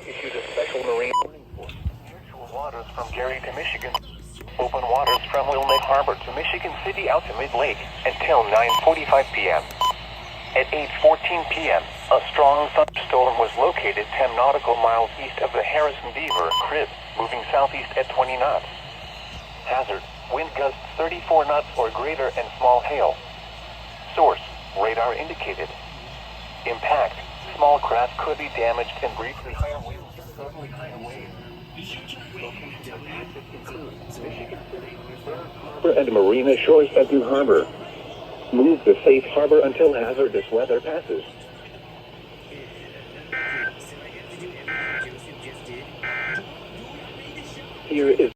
issued a special marine warning for unusual waters from Gary to Michigan. Open waters from Wilmette Harbor to Michigan City out to mid-lake until 9:45 p.m. At 8:14 p.m., a strong thunderstorm was located 10 nautical miles east of the Harrison Beaver Crib, moving southeast at 20 knots. Hazard, wind gusts 34 knots or greater and small hail. Source, radar indicated. Impact, small craft could be damaged and briefly higher winds and suddenly higher waves. Locations of hazard include Michigan City, Burns Harbor, and Marina Shores Benton Harbor. Move to safe harbor until hazardous weather passes. Here is